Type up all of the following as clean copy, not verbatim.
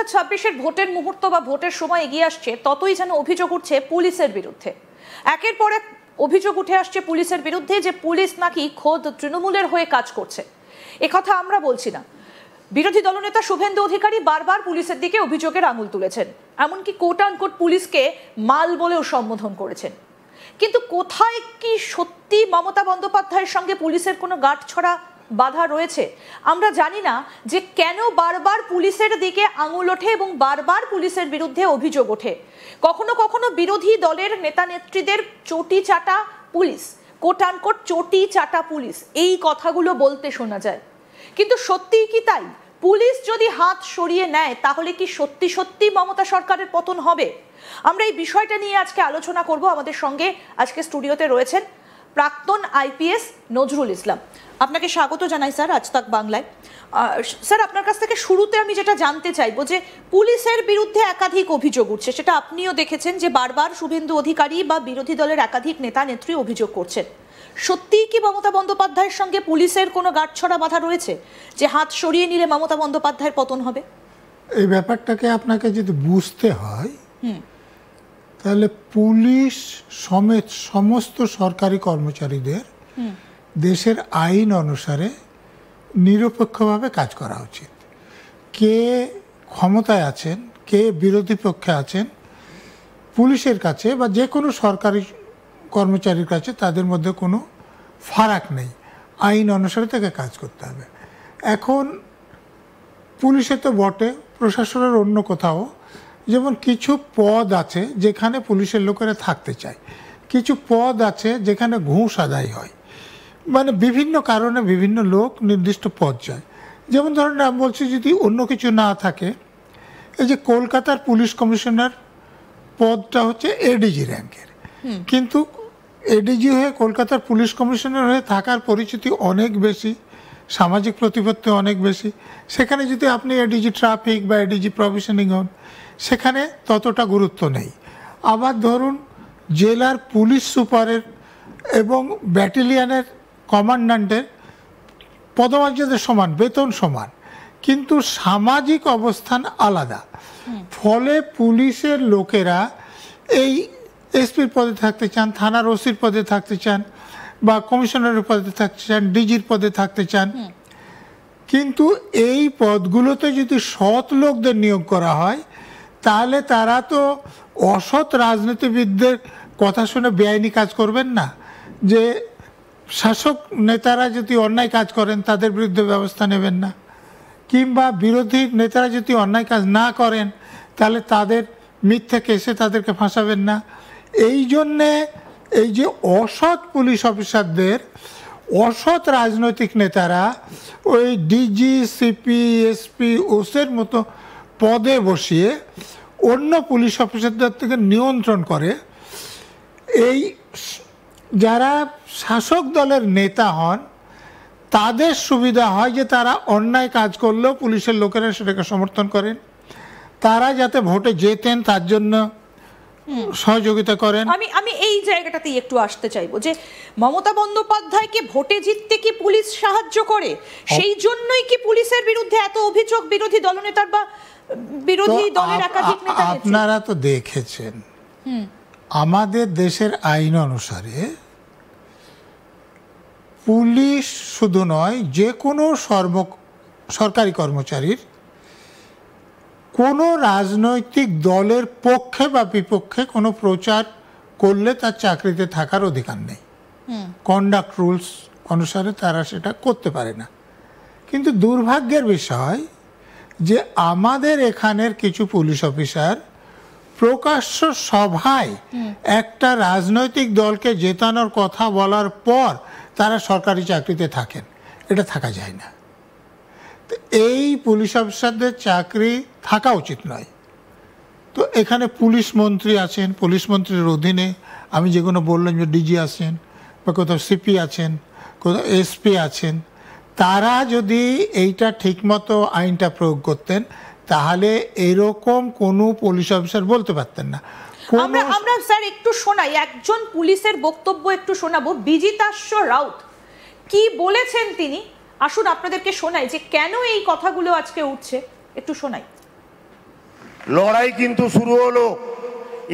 2026-এর ভোটের মুহূর্ত বা ভোটের সময় এগিয়ে আসছে, ততই যেন অভিযোগ উঠছে পুলিশের বিরুদ্ধে। একের পর এক অভিযোগ উঠে আসছে পুলিশের বিরুদ্ধে যে পুলিশ নাকি খোদ তৃণমূলের হয়ে কাজ করছে। একথা আমরা বলছি না, বিরোধী দলনেতা শুভেন্দু অধিকারী বারবার পুলিশের দিকে অভিযোগের আঙুল তুলেছেন, এমনকি কোট আনকোট পুলিশকে মাল বলেও সম্বোধন করেছেন। কিন্তু কোথায় কি সত্যি মমতা বন্দ্যোপাধ্যায়ের সঙ্গে পুলিশের কোনো গাঁটছড়া বাধা রয়েছে? আমরা জানি না যে কেন বারবার পুলিশের দিকে আঙুল ওঠে এবং বারবার পুলিশের বিরুদ্ধে অভিযোগ ওঠে। কখনো কখনো বিরোধী দলের নেতা নেত্রীদের চটি চাটা পুলিশ, কোট আনকোট চটি চাটা পুলিশ, এই কথাগুলো বলতে শোনা যায়। কিন্তু সত্যিই কি তাই? পুলিশ যদি হাত সরিয়ে নেয় তাহলে কি সত্যি সত্যি মমতা সরকারের পতন হবে? আমরা এই বিষয়টা নিয়ে আজকে আলোচনা করব। আমাদের সঙ্গে আজকে স্টুডিওতে রয়েছেন প্রাক্তন আইপিএস নজরুল ইসলাম। আপনাকে স্বাগত জানাই স্যার আজ তাক বাংলায়। স্যার, আপনার কাছ থেকে শুরুতে আমি যেটা জানতে চাইবো যে পুলিশের বিরুদ্ধে একাধিক অভিযোগ উঠছে, সেটা আপনিও দেখেছেন যে বারবার শুভেন্দু অধিকারী বা বিরোধী দলের একাধিক নেতা নেত্রী অভিযোগ করছেন। সত্যিই কি মমতা বন্দ্যোপাধ্যায়ের সঙ্গে পুলিশের কোনো গাঁটছড়া বাধা রয়েছে যে হাত সরিয়ে নিলে মমতা বন্দ্যোপাধ্যায়ের পতন হবে? এই ব্যাপারটাকে আপনাকে যদি বুঝতে হয় তাহলে পুলিশ সমেত সমস্ত সরকারি কর্মচারীদের দেশের আইন অনুসারে নিরপেক্ষভাবে কাজ করা উচিত। কে ক্ষমতায় আছেন, কে বিরোধী পক্ষে আছেন, পুলিশের কাছে বা যে কোনো সরকারি কর্মচারীর কাছে তাদের মধ্যে কোনো ফারাক নেই, আইন অনুসারে তাকে কাজ করতে হবে। এখন পুলিশে তো বটে, প্রশাসনের অন্য কোথাও যেমন কিছু পদ আছে যেখানে পুলিশের লোকেরা থাকতে চায়, কিছু পদ আছে যেখানে ঘুষ আদায় হয়, মানে বিভিন্ন কারণে বিভিন্ন লোক নির্দিষ্ট পদ চায়। যেমন ধরেন আমি বলছি যদি অন্য কিছু না থাকে, এই যে কলকাতার পুলিশ কমিশনার পদটা হচ্ছে এডিজি র্যাঙ্কের, কিন্তু এডিজি হয়ে কলকাতার পুলিশ কমিশনার হয়ে থাকার পরিচিতি অনেক বেশি, সামাজিক প্রতিপত্তি অনেক বেশি। সেখানে যদি আপনি এডিজি ট্রাফিক বা এডিজি প্রভিশনিং হন, সেখানে ততটা গুরুত্ব নেই। আবার ধরুন জেলার পুলিশ সুপারের এবং ব্যাটালিয়নের কমান্ড্যান্টের পদমর্যাদা সমান, বেতন সমান, কিন্তু সামাজিক অবস্থান আলাদা। ফলে পুলিশের লোকেরা এই এসপির পদে থাকতে চান, থানার ওসির পদে থাকতে চান, বা কমিশনারের পদে থাকতে চান, ডিজির পদে থাকতে চান। কিন্তু এই পদগুলোতে যদি সৎ লোকদের নিয়োগ করা হয় তাহলে তারা তো অসৎ রাজনীতিবিদদের কথা শুনে বেআইনি কাজ করবেন না। যে শাসক নেতারা যদি অন্যায় কাজ করেন তাদের বিরুদ্ধে ব্যবস্থা নেবেন না, কিংবা বিরোধী নেতারা যদি অন্যায় কাজ না করেন তাহলে তাদের মিথ্যে কেসে তাদেরকে ফাঁসাবেন না। এই জন্যে এই যে অসৎ পুলিশ অফিসারদের অসৎ রাজনৈতিক নেতারা ওই ডিজি, সিপি, এসপি, ওসের মতো পদে বসিয়ে অন্য পুলিশ অফিসারদের থেকে নিয়ন্ত্রণ করে। এই যারা শাসক দলের নেতা হন তাদের সুবিধা হয় যে তারা অন্যায় কাজ করলেও পুলিশের লোকেরা সেটাকে সমর্থন করেন, তারা যাতে ভোটে জেতেন তার জন্য সহযোগিতা করেন। আমি এই জায়গাটাতেই একটু আসতে চাইবো যে মমতা বন্দ্যোপাধ্যায়কে ভোটে জিততে কি পুলিশ সাহায্য করে? সেই জন্যই কি পুলিশের বিরুদ্ধে এত অভিযোগ বিরোধী দলনেতার বা বিরোধী দলের একাধিক নেতা? আপনারা তো দেখেছেন আমাদের দেশের আইন অনুসারে পুলিশ শুধু নয়, যে কোনো সরকারি কর্মচারীর কোনো রাজনৈতিক দলের পক্ষে বা বিপক্ষে কোনো প্রচার করলে তার চাকরিতে থাকার অধিকার নেই। কন্ডাক্ট রুলস অনুসারে তারা সেটা করতে পারে না। কিন্তু দুর্ভাগ্যের বিষয় যে আমাদের এখানের কিছু পুলিশ অফিসার প্রকাশ্য সভায় একটা রাজনৈতিক দলকে জেতানোর কথা বলার পর তারা সরকারি চাকরিতে থাকেন। এটা থাকা যায় না। এই পুলিশ অফিসারদের চাকরি থাকা উচিত নয়। তো এখানে পুলিশ মন্ত্রী আছেন, পুলিশ মন্ত্রীর অধীনে আমি যেগুলো বললাম যে ডিজি আছেন, বা কোথাও সিপি আছেন, কোথাও এসপি আছেন, তারা যদি এইটা ঠিকমতো আইনটা প্রয়োগ করতেন তাহলে এরকম কোনো পুলিশ অফিসার বলতে পারতেন না। আমরা স্যার একটু শোনাই, একজন পুলিশের বক্তব্য একটু শোনাবো। বিজিতাশ্ব রাউত কি বলেছেন তিনি, আসুন আপনাদেরকে শোনাই যে কেন এই কথাগুলো আজকে উঠছে, একটু শোনাই। লড়াই কিন্তু শুরু হলো।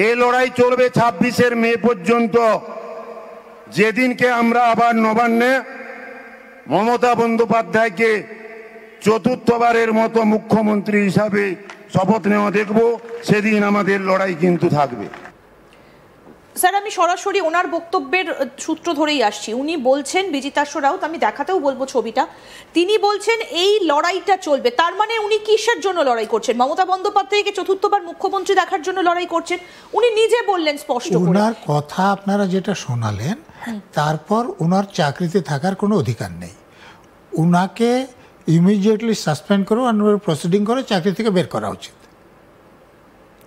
এই লড়াই চলবে 26শে মে পর্যন্ত, যেদিনকে আমরা আবার নবান্নে মমতা বন্দ্যোপাধ্যায়কে চতুর্থবারের মতো মুখ্যমন্ত্রী হিসাবে শপথ নেওয়া দেখব, সেদিন আমাদের লড়াই কিন্তু থাকবে। স্যার, আমি সরাসরি ওনার বক্তব্যের সূত্র ধরেই আসছি। উনি বলছেন, বিজিতার্শ রাউত, আমি দেখাতেও বলবো ছবিটা, তিনি বলছেন এই লড়াইটা চলবে। তার মানে উনি কিসের জন্য লড়াই করছেন? মমতা বন্দ্যোপাধ্যায়কে চতুর্থবার মুখ্যমন্ত্রী দেখার জন্য লড়াই করছেন। উনি নিজে বললেন স্পষ্ট করে। ওনার কথা আপনারা যেটা শোনালেন, তারপর ওনার চাকরিতে থাকার কোনো অধিকার নেই। ওনাকে ইমিডিয়েটলি সাসপেন্ড করে অন্য প্রসিডিং করে চাকরি থেকে বের করা উচিত।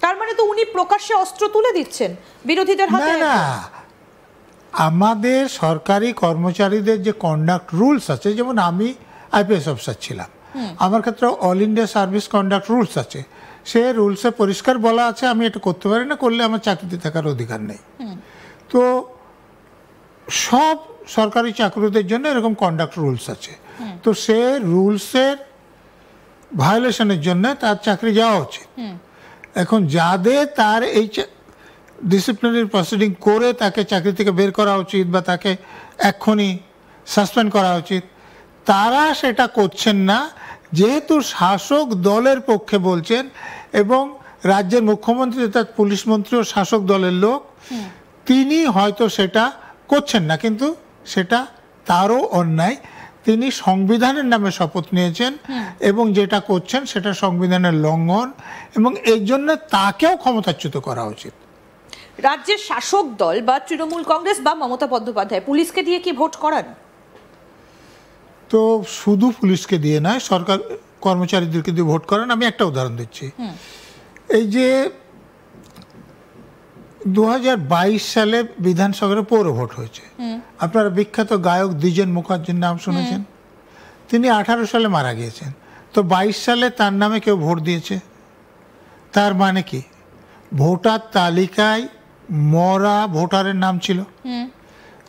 তার মানে তো উনি প্রকাশ্যে অস্ত্র তুলে দিচ্ছেন বিরোধীদের হাতে। না, আমাদের সরকারি কর্মচারীদের যে কন্ডাক্ট রুলস আছে, যেমন আমি আইপিএস অফিসার ছিলাম, আমার ক্ষেত্রে all India service conduct rules আছে। সে রুলসে পরিষ্কার বলা আছে আমি এটা করতে পারি না, করলে আমার চাকরিতে থাকার অধিকার নেই। তো সব সরকারি চাকরিদের জন্য এরকম কন্ডাক্ট রুলস আছে। তো সে রুলসের ভায়োলেশনের জন্য তার চাকরি যাওয়া উচিত। এখন যাদের তার এই ডিসিপ্লিনারি প্রসিডিং করে তাকে চাকরি থেকে বের করা উচিত বা তাকে এক্ষুনি সাসপেন্ড করা উচিত, তারা সেটা করছেন না, যেহেতু শাসক দলের পক্ষে বলছেন এবং রাজ্যের মুখ্যমন্ত্রী অর্থাৎ পুলিশ মন্ত্রীও শাসক দলের লোক, তিনি হয়তো সেটা করছেন না, কিন্তু সেটা তারও অন্যায়। তিনি সংবিধানের নামে শপথ নিয়েছেন এবং যেটা করছেন সেটা সংবিধানের লঙ্ঘন, এবং এই জন্য তাকেও ক্ষমতাচ্যুত করা উচিত। রাজ্যের শাসক দল বা তৃণমূল কংগ্রেস বা মমতা বন্দ্যোপাধ্যায় পুলিশকে দিয়ে কি ভোট করান? তো শুধু পুলিশকে দিয়ে নয়, সরকার কর্মচারীদেরকে দিয়ে ভোট করান। আমি একটা উদাহরণ দিচ্ছি। এই যে 2022 সালে বিধানসভার পৌর ভোট হয়েছে, আপনারা বিখ্যাত গায়ক দ্বিজেন মুখার্জির নাম শুনেছেন। তিনি 18 সালে মারা গিয়েছেন। তো 22 সালে তার নামে কেউ ভোট দিয়েছে। তার মানে কি? ভোটার তালিকায় মরা ভোটারের নাম ছিল।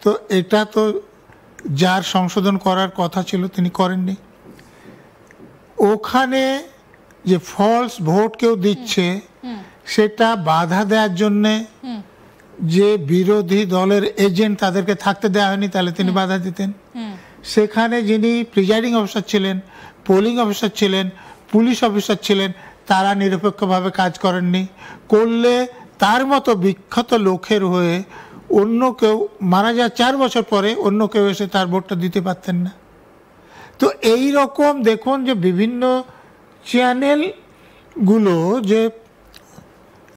তো এটা তো যার সংশোধন করার কথা ছিল তিনি করেননি। ওখানে যে ফলস ভোট কেউ দিচ্ছে সেটা বাধা দেওয়ার জন্যে যে বিরোধী দলের এজেন্ট তাদেরকে থাকতে দেওয়া হয়নি, তাহলে তিনি বাধা দিতেন। সেখানে যিনি প্রিজাইডিং অফিসার ছিলেন, পোলিং অফিসার ছিলেন, পুলিশ অফিসার ছিলেন, তারা নিরপেক্ষভাবে কাজ করেননি। করলে তার মতো বিখ্যাত লোকের হয়ে অন্য কেউ মারা যাওয়ার 4 বছর পরে অন্য কেউ এসে তার ভোটটা দিতে পারতেন না। তো এই রকম দেখুন যে বিভিন্ন চ্যানেলগুলো যে